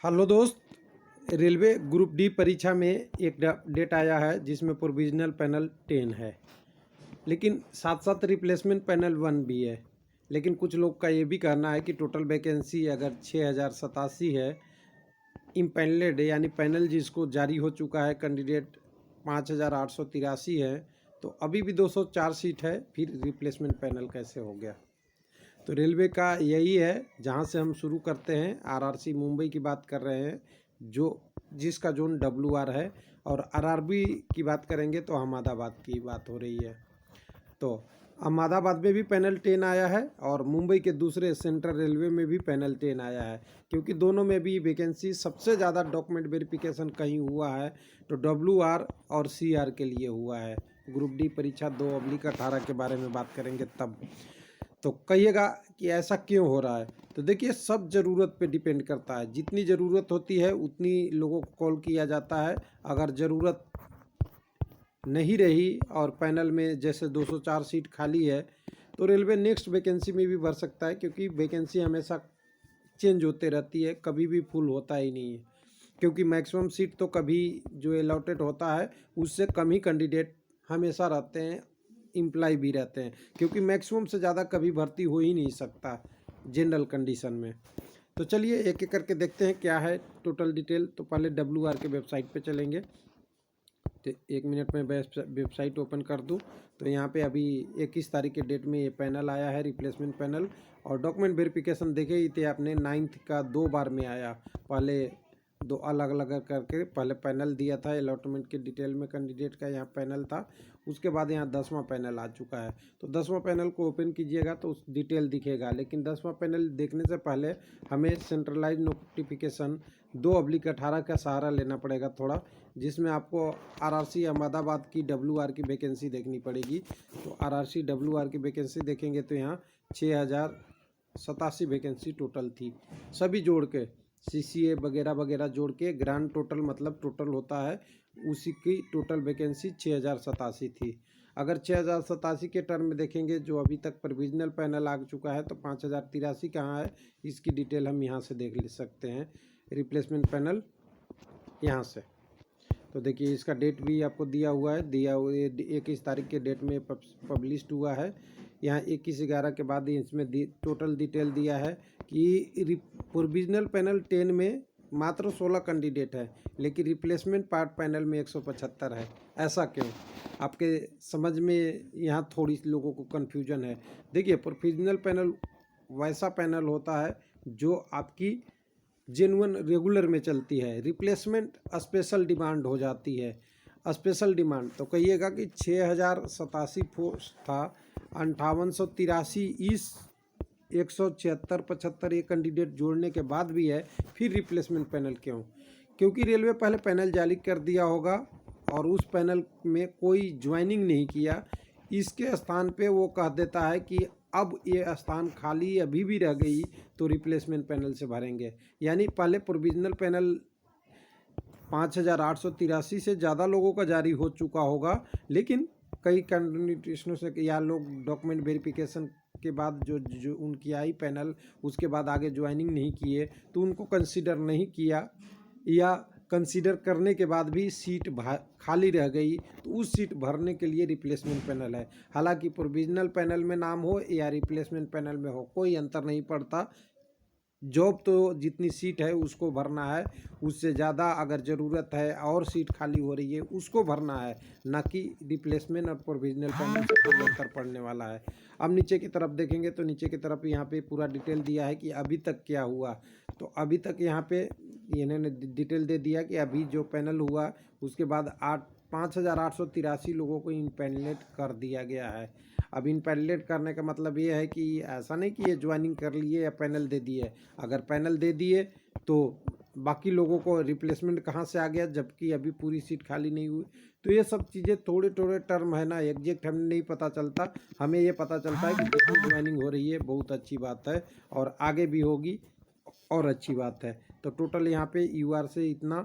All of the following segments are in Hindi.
हेलो दोस्त। रेलवे ग्रुप डी परीक्षा में एक डेट आया है जिसमें प्रोविजनल पैनल 10 है, लेकिन साथ साथ रिप्लेसमेंट पैनल 1 भी है। लेकिन कुछ लोग का ये भी कहना है कि टोटल वैकेंसी अगर 6087 है, इम्पैनलेड यानी पैनल जिसको जारी हो चुका है कैंडिडेट 5883 है, तो अभी भी 204 सीट है, फिर रिप्लेसमेंट पैनल कैसे हो गया। तो रेलवे का यही है, जहाँ से हम शुरू करते हैं। आरआरसी मुंबई की बात कर रहे हैं, जो जिसका जोन WR है, और आरआरबी की बात करेंगे तो अहमदाबाद की बात हो रही है। तो अहमदाबाद में भी पैनल 10 आया है और मुंबई के दूसरे सेंट्रल रेलवे में भी पैनल 10 आया है, क्योंकि दोनों में भी वैकेंसी सबसे ज़्यादा डॉक्यूमेंट वेरिफिकेशन कहीं हुआ है तो WR और CR के लिए हुआ है। ग्रुप डी परीक्षा 2/18 के बारे में बात करेंगे तब। तो कहिएगा कि ऐसा क्यों हो रहा है, तो देखिए सब ज़रूरत पे डिपेंड करता है। जितनी ज़रूरत होती है उतनी लोगों को कॉल किया जाता है। अगर ज़रूरत नहीं रही और पैनल में जैसे 204 सीट खाली है, तो रेलवे नेक्स्ट वैकेंसी में भी भर सकता है, क्योंकि वैकेंसी हमेशा चेंज होते रहती है, कभी भी फुल होता ही नहीं है। क्योंकि मैक्सिमम सीट तो कभी जो अलॉटेड होता है उससे कम ही कैंडिडेट हमेशा रहते हैं, इम्प्लाई भी रहते हैं, क्योंकि मैक्सिमम से ज़्यादा कभी भर्ती हो ही नहीं सकता जनरल कंडीशन में। तो चलिए एक एक करके देखते हैं क्या है टोटल डिटेल। तो पहले WR के वेबसाइट पे चलेंगे। तो 1 मिनट में वेबसाइट ओपन कर दूँ तो यहाँ पे अभी 21 तारीख के डेट में ये पैनल आया है, रिप्लेसमेंट पैनल। और डॉक्यूमेंट वेरिफिकेशन देखे ही थे आपने, 9th का 2 बार में आया। पहले 2 अलग अलग करके पहले पैनल दिया था अलॉटमेंट के डिटेल में, कैंडिडेट का यहाँ पैनल था। उसके बाद यहाँ 10वां पैनल आ चुका है। तो 10वां पैनल को ओपन कीजिएगा तो उस डिटेल दिखेगा, लेकिन 10वां पैनल देखने से पहले हमें सेंट्रलाइज नोटिफिकेशन 2/18 का सहारा लेना पड़ेगा थोड़ा, जिसमें आपको आरआरसी अहमदाबाद की WR की वैकेंसी देखनी पड़ेगी। तो आरआरसी WR की वैकेंसी देखेंगे तो यहाँ 6087 वैकेंसी टोटल थी, सभी जोड़ के CCA वगैरह वगैरह जोड़ के ग्रांड टोटल, मतलब टोटल होता है उसी की टोटल वैकेंसी 6087 थी। अगर 6087 के टर्म में देखेंगे, जो अभी तक प्रोविजनल पैनल आ चुका है, तो 5083 कहाँ है इसकी डिटेल हम यहाँ से देख ले सकते हैं। रिप्लेसमेंट पैनल यहाँ से, तो देखिए इसका डेट भी आपको दिया हुआ है, 21 तारीख के डेट में पब्लिश्ड हुआ है। यहाँ 21/11 के बाद इसमें टोटल डिटेल दिया है कि प्रोविजनल पैनल 10 में मात्र 16 कैंडिडेट है, लेकिन रिप्लेसमेंट पार्ट पैनल में 175 है। ऐसा क्यों, आपके समझ में यहाँ थोड़ी लोगों को कन्फ्यूजन है। देखिए प्रोविजनल पैनल वैसा पैनल होता है जो आपकी जेन्युइन रेगुलर में चलती है। रिप्लेसमेंट स्पेशल डिमांड हो जाती है। स्पेशल डिमांड तो कहिएगा कि 6087 पोस्ट था, 5883 इस 176-75 ये कैंडिडेट जोड़ने के बाद भी है, फिर रिप्लेसमेंट पैनल क्यों? क्योंकि रेलवे पहले पैनल जारी कर दिया होगा और उस पैनल में कोई ज्वाइनिंग नहीं किया, इसके स्थान पे वो कह देता है कि अब ये स्थान खाली अभी भी रह गई तो रिप्लेसमेंट पैनल से भरेंगे। यानी पहले प्रोविजनल पैनल 5883 से ज़्यादा लोगों का जारी हो चुका होगा, लेकिन कई कैंडिडेट्सों से या लोग डॉक्यूमेंट वेरिफिकेशन के बाद जो उनकी आई पैनल, उसके बाद आगे ज्वाइनिंग नहीं किए तो उनको कंसीडर नहीं किया, या कंसीडर करने के बाद भी सीट खाली रह गई तो उस सीट भरने के लिए रिप्लेसमेंट पैनल है। हालांकि प्रोविजनल पैनल में नाम हो या रिप्लेसमेंट पैनल में हो, कोई अंतर नहीं पड़ता। जॉब तो जितनी सीट है उसको भरना है, उससे ज़्यादा अगर ज़रूरत है और सीट खाली हो रही है उसको भरना है, ना कि रिप्लेसमेंट और प्रोविजनल पैनल से कोई अंतर पड़ने वाला है। अब नीचे की तरफ देखेंगे तो नीचे की तरफ यहाँ पे पूरा डिटेल दिया है कि अभी तक क्या हुआ। तो अभी तक यहाँ पे इन्होंने डिटेल दे दिया कि अभी जो पैनल हुआ उसके बाद 5883 लोगों को इम्पैनलेट कर दिया गया है। अब इम्पैनलेट करने का मतलब ये है कि ऐसा नहीं कि ये ज्वाइनिंग कर लिए या पैनल दे दिए। अगर पैनल दे दिए तो बाकी लोगों को रिप्लेसमेंट कहाँ से आ गया, जबकि अभी पूरी सीट खाली नहीं हुई। तो ये सब चीज़ें थोड़े थोड़े टर्म है ना, एग्जैक्ट हमें नहीं पता चलता। हमें ये पता चलता है कि जितनी ज्वाइनिंग हो रही है बहुत अच्छी बात है, और आगे भी होगी और अच्छी बात है। तो टोटल यहाँ पे UR से इतना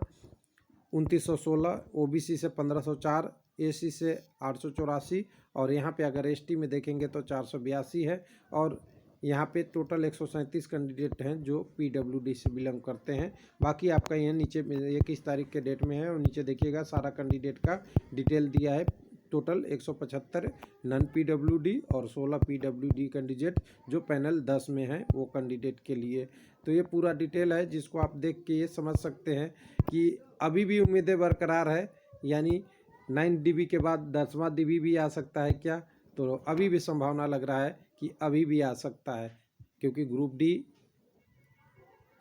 2916, OBC से 1504, AC से 884, और यहाँ पे अगर ST में देखेंगे तो 482 है, और यहाँ पे टोटल 137 कैंडिडेट हैं जो पीडब्ल्यूडी से बिलोंग करते हैं। बाकी आपका यहाँ नीचे 21 तारीख के डेट में है और नीचे देखिएगा सारा कैंडिडेट का डिटेल दिया है। टोटल 175 नॉन पीडब्ल्यूडी और 16 पीडब्ल्यूडी कैंडिडेट जो पैनल 10 में है वो कैंडिडेट के लिए। तो ये पूरा डिटेल है जिसको आप देख के ये समझ सकते हैं कि अभी भी उम्मीदें बरकरार है, यानी 9 DB के बाद 10वां DB भी आ सकता है क्या, तो अभी भी संभावना लग रहा है कि अभी भी आ सकता है, क्योंकि ग्रुप डी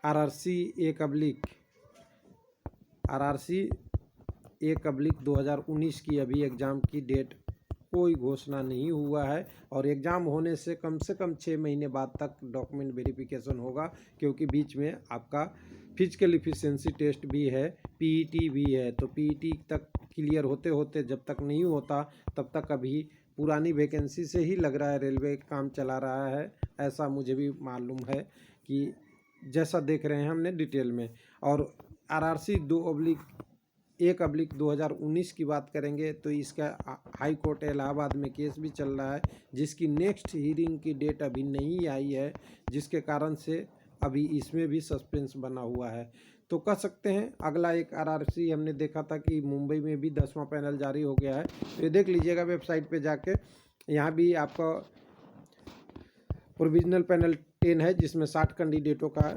RRC 2019 की अभी एग्ज़ाम की डेट कोई घोषणा नहीं हुआ है और एग्ज़ाम होने से कम 6 महीने बाद तक डॉक्यूमेंट वेरिफिकेशन होगा, क्योंकि बीच में आपका फिजिकल एफिशिएंसी टेस्ट भी है, PET भी है। तो PET तक क्लियर होते होते जब तक नहीं होता तब तक अभी पुरानी वैकेंसी से ही लग रहा है रेलवे काम चला रहा है, ऐसा मुझे भी मालूम है कि जैसा देख रहे हैं हमने डिटेल में। और RRC 1/2019 की बात करेंगे तो इसका हाई कोर्ट इलाहाबाद में केस भी चल रहा है, जिसकी नेक्स्ट हियरिंग की डेट अभी नहीं आई है, जिसके कारण से अभी इसमें भी सस्पेंस बना हुआ है। तो कह सकते हैं अगला एक RRC हमने देखा था कि मुंबई में भी 10वां पैनल जारी हो गया है, तो ये देख लीजिएगा वेबसाइट पे जाके। यहाँ भी आपका प्रोविजनल पैनल 10 है जिसमें 60 कैंडिडेटों का